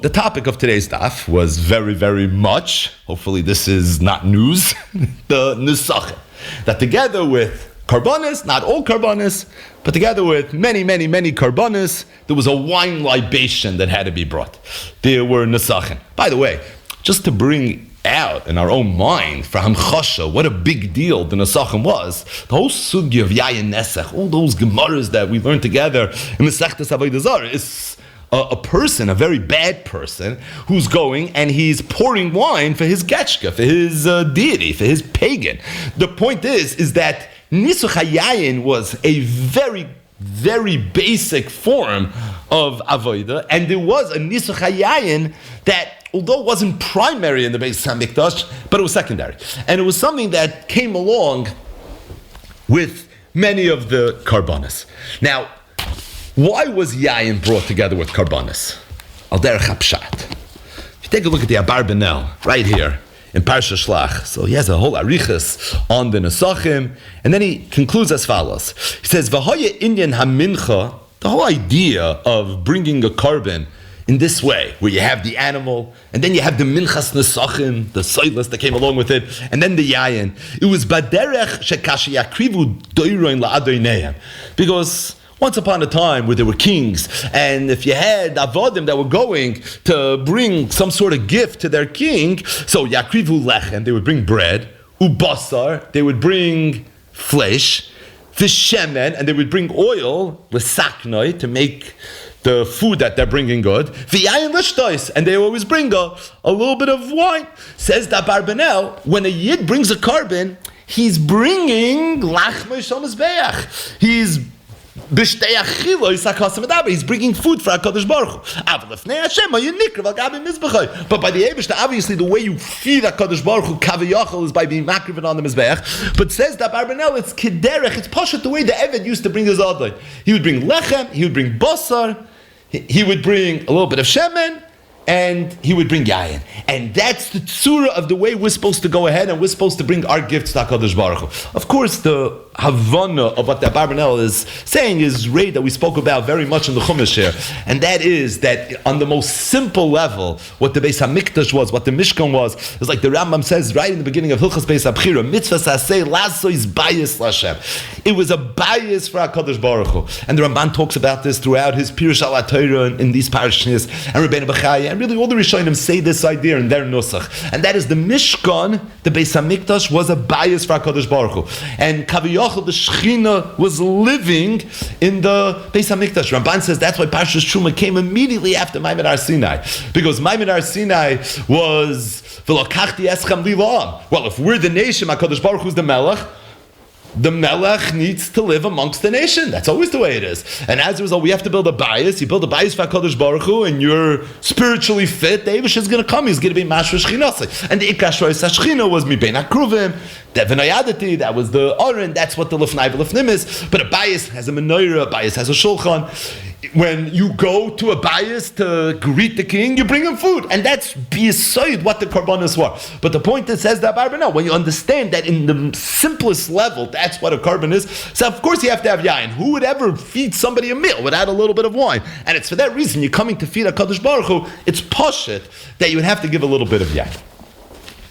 The topic of today's daf was very, very much, hopefully this is not news, the Nesachim. That together with karbanis, not all karbanis, but together with many, many, many karbanis, there was a wine libation that had to be brought. There were Nesachim. By the way, just to bring out in our own mind for Hamchasha what a big deal the Nesachim was, the whole sugya of Yayin Nesach, all those gemaras that we learned together in Masechtas Avodah Zarah is a person, a very bad person, who's going and he's pouring wine for his getchka, for his deity, for his pagan. The point is that Nisuch HaYayin was a very, very basic form of Avodah, and there was a Nisuch HaYayin that, although it wasn't primary in the Beis HaMikdash, but it was secondary. And it was something that came along with many of the karbanas. Now, why was Yayin brought together with karbanis? Al derech hapshat. If you take a look at the Abarbanel right here in Parsha Shlach, so he has a whole arichas on the Nesachim, and then he concludes as follows. He says, "V'hoye inyan hamincha." The whole idea of bringing a carbon in this way, where you have the animal, and then you have the minchas Nesachim, the soilus that came along with it, and then the Yayin. It was baderech shekashi yakrivu doiroin la'adoineim, because once upon a time where there were kings, and if you had avodim that were going to bring some sort of gift to their king, so yakrivu lechem, they would bring bread, ubasar, they would bring flesh, vishemen, and they would bring oil, lesaknoi, to make the food that they're bringing good, v'yayin l'shtois, and they always bring a little bit of wine. Says the Abarbanel, when a yid brings a carbon, he's bringing lachmei shel mizbeach. He's bringing food for HaKadosh Baruch Hu. But by the Eibush, obviously the way you feed HaKadosh Baruch Hu, kaviyachol, is by being makriven on the Mizbeach. But says that Abarbanel, it's kederech, it's pashat the way the Eved used to bring his adlai. He would bring lechem, he would bring basar, he would bring a little bit of shemen, and he would bring yayin. And that's the tzura of the way we're supposed to go ahead, and we're supposed to bring our gifts to HaKadosh Baruch Hu. Of course, the Havana of what the Abarbanel is saying is Ray that we spoke about very much in the Chumash here, and that is that on the most simple level, what the Beis HaMikdash was, what the Mishkan was, is like the Rambam says right in the beginning of Hilchas Beis HaBchira, mitzvah saseh laso is bias l'Hashem. It was a bias for HaKadosh Baruch Hu, and the Ramban talks about this throughout his Pirush al HaTorah in these parashas, and Rabbeinu Bechaya, and really all the Rishonim say this idea in their Nusach, and that is the Mishkan, the Beis HaMikdash, was a bias for HaKadosh Baruch Hu, and Kaviyach the Shechina was living in the Beis HaMikdash. Ramban says that's why Parshas Truma came immediately after Maimon Har Sinai, because Maimon Har Sinai was V'lokachti eschem li la'am. Well, if we're the nation, HaKadosh Baruch Hu is the Melech needs to live amongst the nation. That's always the way it is. And as a result, we have to build a bias. You build a bias for HaKadosh Baruch Hu, and you're spiritually fit. The Eibush is going to come. He's going to be Mashra Shechinasai. And the Ikar Shrois HaShechina was Mibein HaKruvim, Devanayadati, that was the Oren, that's what the Lefnai V'Lefnim is. But a bias has a menorah, a bias has a shulchan. When you go to a bias to greet the king, you bring him food. And that's beside what the karbanos were. But the point that says that Abarbanel, when you understand that in the simplest level, that's what a carbon is, so of course you have to have yayin. Who would ever feed somebody a meal without a little bit of wine? And it's for that reason you're coming to feed HaKadosh Baruch Hu, it's pashut that you would have to give a little bit of yayin.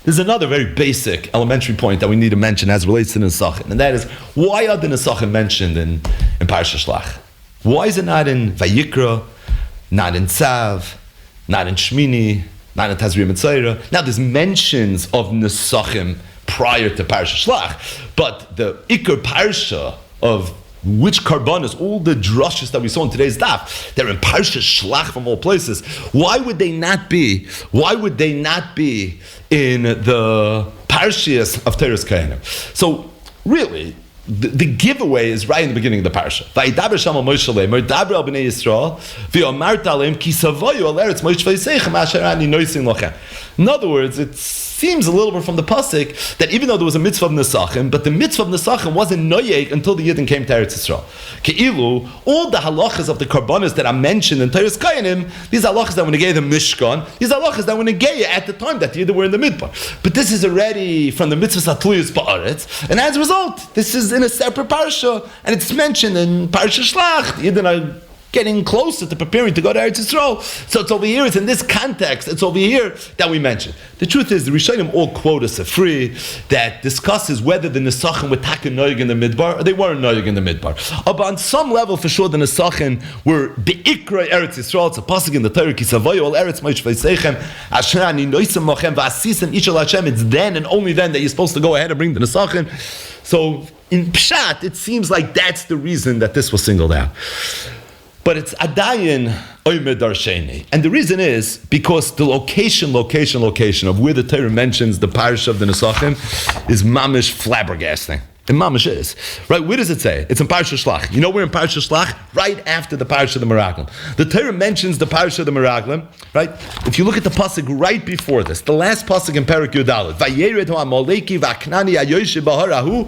There's another very basic, elementary point that we need to mention as relates to Nesachim, and that is, why are the Nesachim mentioned in Parsha Shlach? Why is it not in Vayikra, not in Tzav, not in Shmini, not in Tazria Mitzayra? Now there's mentions of Nesachim prior to Parsha Shlach, but the Iker Parsha of which karbanos, all the drushes that we saw in today's daf, they're in Parsha Shlach from all places. Why would they not be in the Parshias of Teres Kahanim? So really, the giveaway is right in the beginning of the parsha. Vayidaber shama Moshe le'emer, daber al bnei Yisrael, v'yomarta aleim ki savoyu al eretz Moshe v'yiseichem asher ani noisin lochem. In other words, it seems a little bit from the pasuk that even though there was a mitzvah of Nesachim, but the mitzvah of Nesachim wasn't noyeg until the Yidden came to Eretz Yisrael. Ke'ilu, all the halachas of the karbanos that are mentioned in Teres Kayanim, these halachas that were negay the Mishkan, these halachas that were negay at the time that the Yidden were in the Midbar. But this is already from the mitzvah Satluyus Ba'aretz, and as a result, this is in a separate parsha, and it's mentioned in Parsha Shlach. The Yidden are getting closer to preparing to go to Eretz Yisrael. So it's over here, it's in this context, it's over here that we mentioned. The truth is, the Rishonim all quote a Sefri that discusses whether the Nesachim were taken noyig in the Midbar or they weren't noyig in the Midbar. But on some level, for sure, the Nesachim were be'ikra Eretz Yisrael. It's a pasuk in the Torah, Kisavoy ol Eretz Moish V'Seichem Asher Ani Noisem Mochem V'Asisen Ishal Hashem. It's then and only then that you're supposed to go ahead and bring the Nesachim. So in Pshat, it seems like that's the reason that this was singled out. But it's Adayin Oimed Darsheni. And the reason is because the location of where the Torah mentions the parish of the Nesachim is mamish flabbergasting. And mamish is. Right, where does it say? It's in Parashat Shlach. You know where in Parashat Shlach? Right after the parish of the Meraglim. The Torah mentions the parish of the Meraglim, right? If you look at the pasuk right before this, the last pasuk in Perek Yudalad, Vayered ha'amaleki va'knani ha'yosheb b'harahu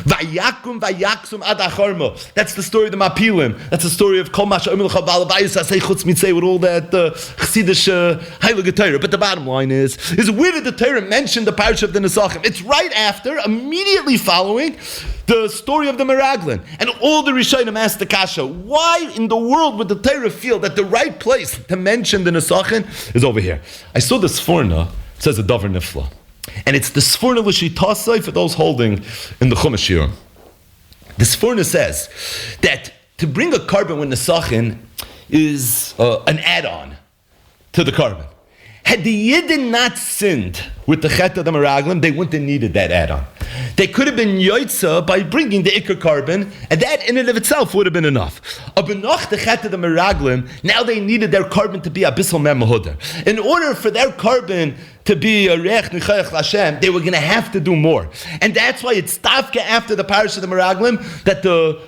vayakum vayaksum ad acharmo. That's the story of the Mapilim. That's the story of Kol Masha Omer L'cha Ba'alavayis Asei Chutz Mitzei with all that Chassidish Heilige Torah. But the bottom line is where did the Torah mention the parish of the Nesachim? It's right after, immediately following the story of the Meraglim. And all the Rishonim asked the Kasha, why in the world would the Torah feel that the right place to mention the Nesachim is over here? I saw the Sforna, it says a Dover Nifla. And it's the Sforna L'Shitasai for those holding in the Chumash Yirim. The Sforna says that to bring a carbon with Nesachim is an add-on to the carbon. Had the Yidden not sinned with the Chet of the Meraglim, they wouldn't have needed that add-on. They could have been Yoitza by bringing the Iker carbon, and that in and of itself would have been enough. Abenoch the Chet of the Meraglim, now they needed their carbon to be Abyssal Mem Mahudar. In order for their carbon to be a Reich Nechayach Lashem, they were going to have to do more. And that's why it's Tafka after the parish of the Meraglim that the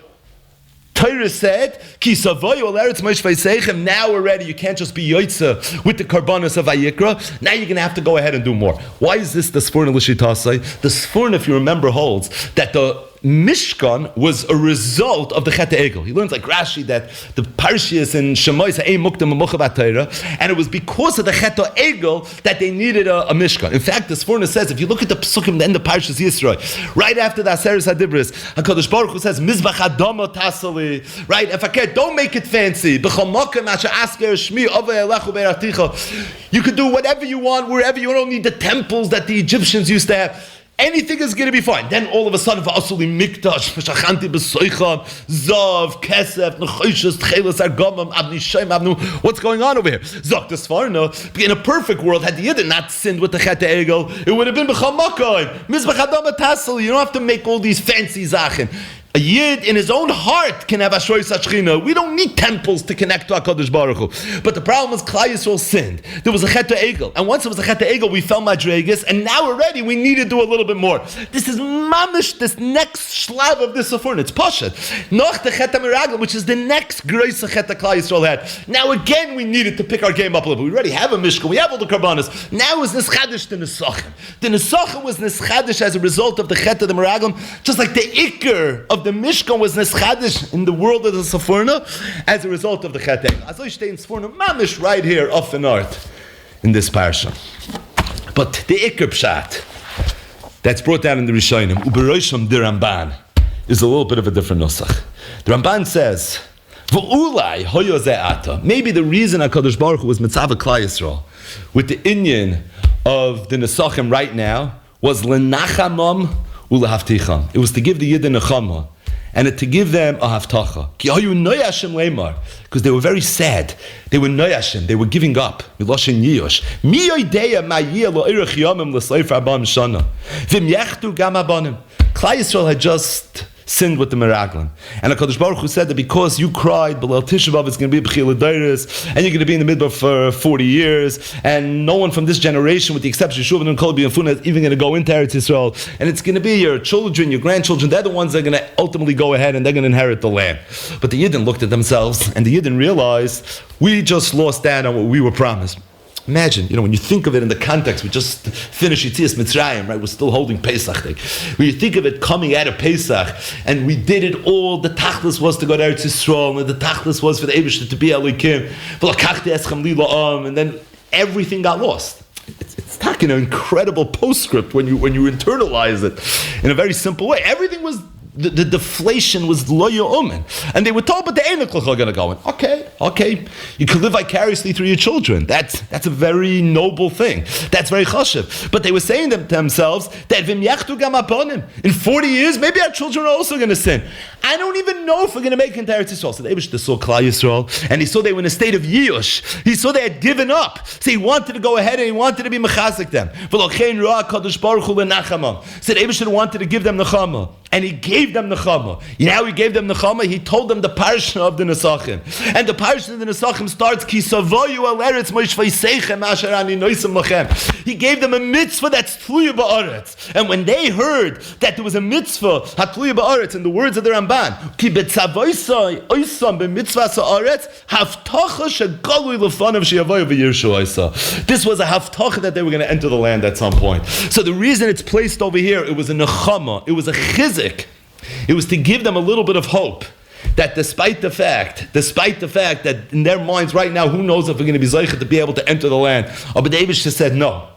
Torah said, Ki savoy ol eretz moish v'seichem. Now already you can't just be yoitza with the karbanos of Vayikra. Now you're going to have to go ahead and do more. Why is this the Sforna L'Shitasai? The Sforna, if you remember, holds that the Mishkan was a result of the Chet Egel. He learns like Rashi that the Parshias in Shemois ha'ei muktam ha'mochav Torah, and it was because of the Chet Egel that they needed a Mishkan. In fact, the Sforna says, if you look at the Pesukim, the end of Parshas Yisro, right after the Aseres HaDibris, HaKadosh Baruch Hu says, Mizbach Adama Tasali, right? If I care, don't make it fancy. B'chol mokem asher asker shmi ovei elechu be'articha. You could do whatever you want, wherever you don't need the temples that the Egyptians used to have. Anything is going to be fine. Then all of a sudden, v'asuli mikdash, v'shachanti b'soicham, zav, kesef, nechoshes, tcheles, argomam, abni shem, abnu. What's going on over here? Zok the Sfarna. In a perfect world, had the Yidden not sinned with the Chet Egel, it would have been b'chal makayim. Mizbach adama tasel. You don't have to make all these fancy zachen. A Yid in his own heart can have Ashrei Sashchina. We don't need temples to connect to HaKadosh Baruch Hu. But the problem was Klal Yisrael sinned. There was a Chet Egel. And once there was a Chet Egel, we fell Madregas. And now already we need to do a little bit more. This is mamish, this next shlav of this Safurn. It's Pashat. Noch the Chet HaMeraglim, which is the next great Chet Klal Yisrael had. Now again we needed to pick our game up a little bit. We already have a Mishkan. We have all the Karbanas. Now is Neschadish the Nesachim. The Nesachim was Neschadish as a result of the Chet of the Meraglim, just like the Iker of the Mishkan was Neschadish in the world of the Safurna as a result of the Chet Egel. As I stay in Safurna, mamish right here off the north in this parsha. But the Iker Pshat that's brought down in the Rishonim, Uberosham the Ramban, is a little bit of a different nusach. The Ramban says, V'ulai hoyo ze'ata. Maybe the reason HaKadosh Baruch Hu was Mitzvah Klal Yisrael with the Inyan of the Nesachim right now was L'nachamam U'lehavticham. It was to give the Yidden Nechama and to give them a haftacha. Because they were very sad. They were noyashim. They were giving up. Miloshin yiyosh. Mi yodeya ma yiyah lo erech yomim l'sleif rabam shana. Vim yechtu gam abanim. Klal Yisrael had just sinned with the Meraglim. And HaKadosh Baruch Hu said that because you cried, B'leil Tisha B'Av, it's going to be B'chil Adairis, and you're going to be in the midbar for 40 years, and no one from this generation, with the exception of Shuvah and Kolbi and Funa, is even going to go into Eretz Yisrael. And it's going to be your children, your grandchildren, they're the ones that are going to ultimately go ahead and they're going to inherit the land. But the Yidden looked at themselves, and the Yidden realized, we just lost out on what we were promised. Imagine, when you think of it in the context, we just finished Yitzias Mitzrayim, right? We're still holding Pesach Day. When you think of it coming out of Pesach, and we did it all, the tachlis was to go to Eretz Yisrael, and the tachlis was for the Eibishter to be Elikim, and then everything got lost. It's talking an incredible postscript when you internalize it in a very simple way. Everything was the deflation was lo yu'umin. And they were told, but the Einach are going to go in. Okay. You can live vicariously through your children. That's a very noble thing. That's very chashiv. But they were saying to themselves that vim yachtu gam aponim. In 40 years, maybe our children are also going to sin. I don't even know if we're going to make it into Eretz Yisrael. So the Eibush saw Klal Yisrael, and he saw they were in a state of yish. He saw they had given up. So he wanted to go ahead and he wanted to be mechazik them. V'lochein ro'ah kadosh baruch hu lenachamam. So the Eibush wanted to give them nechama. And he gave them nechama. You know how he gave them nechama? He told them the parsha of the Nesachim. And the parsha of the Nesachim starts, Ki savoyu al eretz moish vayseichem asher ani noisem lachem. He gave them a mitzvah that's tluya ba'aretz. And when they heard that there was a mitzvah, hatluya ba'aretz, in the words of the Ramban, Ki betzavoisai oisam b'mitzvah sa'aretz, haftacha shegalui lefanav she'yavoyu v'yirshu oisa. This was a haftacha that they were going to enter the land at some point. So the reason it's placed over here, it was a nechama, it was a chizik. It was to give them a little bit of hope that despite the fact that in their minds right now, who knows if we're going to be zeicha to be able to enter the land. But David just said, no,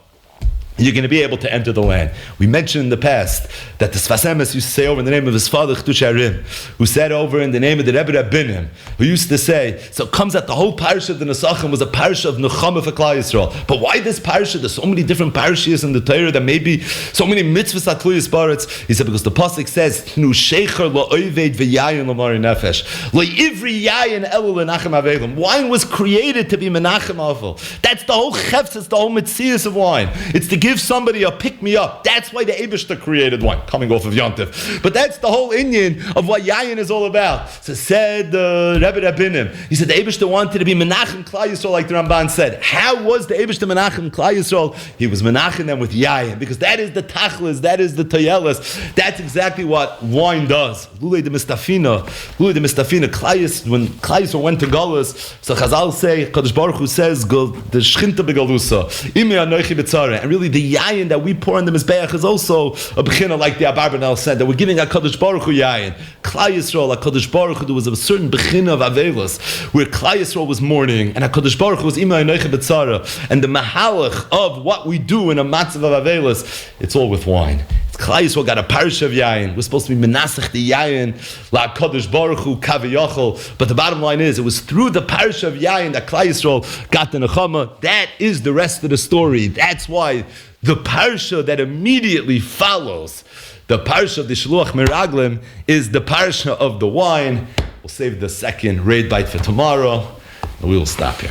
you're going to be able to enter the land. We mentioned in the past that the Sfas Emes used to say over in the name of his father, Chtush Harim, who said over in the name of the Rebbe Rabbinim, who used to say, so it comes that the whole parsha of the Nesachim was a parsha of Nechama for Klal Yisrael. But why this parsha? There's so many different parashas in the Torah that maybe so many mitzvahs at Klal Yisrael. He said, because the pasuk says, Tnu shecher lo oived v'yayin l'mari nefesh. Lo ivri yayin elu l'nachem avelim. Wine was created to be menachem avel. That's the whole chefs, it's the whole mitzias of wine. It's to give somebody a pick-me-up. That's why the Eibishter created wine, coming off of Yontif. But that's the whole inyan of what Yayin is all about. So said Rebbe Rabbinim, he said the Eibishter wanted to be Menachem Klal Yisrael, like the Ramban said. How was the Eibishter Menachem Klal Yisrael? He was Menachem them with Yayin, because that is the Tachlis, that is the Toyelis. That's exactly what wine does. Lulei de Mistafina, Klal Yisrael, when Klal Yisrael went to Galus, so Chazal say, Kadosh Baruch Hu says, the Shchinta begalusa, Imi anoichi b'tzara, and really the yayin that we pour on the Mizbeach is also a bechina, like the Abarbanel said, that we're giving HaKadosh Baruch Hu yayin. Klal Yisrael, HaKadosh Baruch Hu, there was a certain bechina of Avelos, where Klal Yisrael was mourning, and HaKadosh Baruch Hu was Ima Yonecha B'tzara, and the mahalach of what we do in a matzav of Avelos, it's all with wine. Klal Yisrael got a parsha of yayin. We're supposed to be menasach the yayin, la Kadosh Baruch Hu kaviyachol. But the bottom line is, it was through the parsha of yayin that Klal Yisrael got the nechama. That is the rest of the story. That's why the parsha that immediately follows the parsha of the Shluach Meraglim is the parsha of the wine. We'll save the second raid bite for tomorrow, and we will stop here.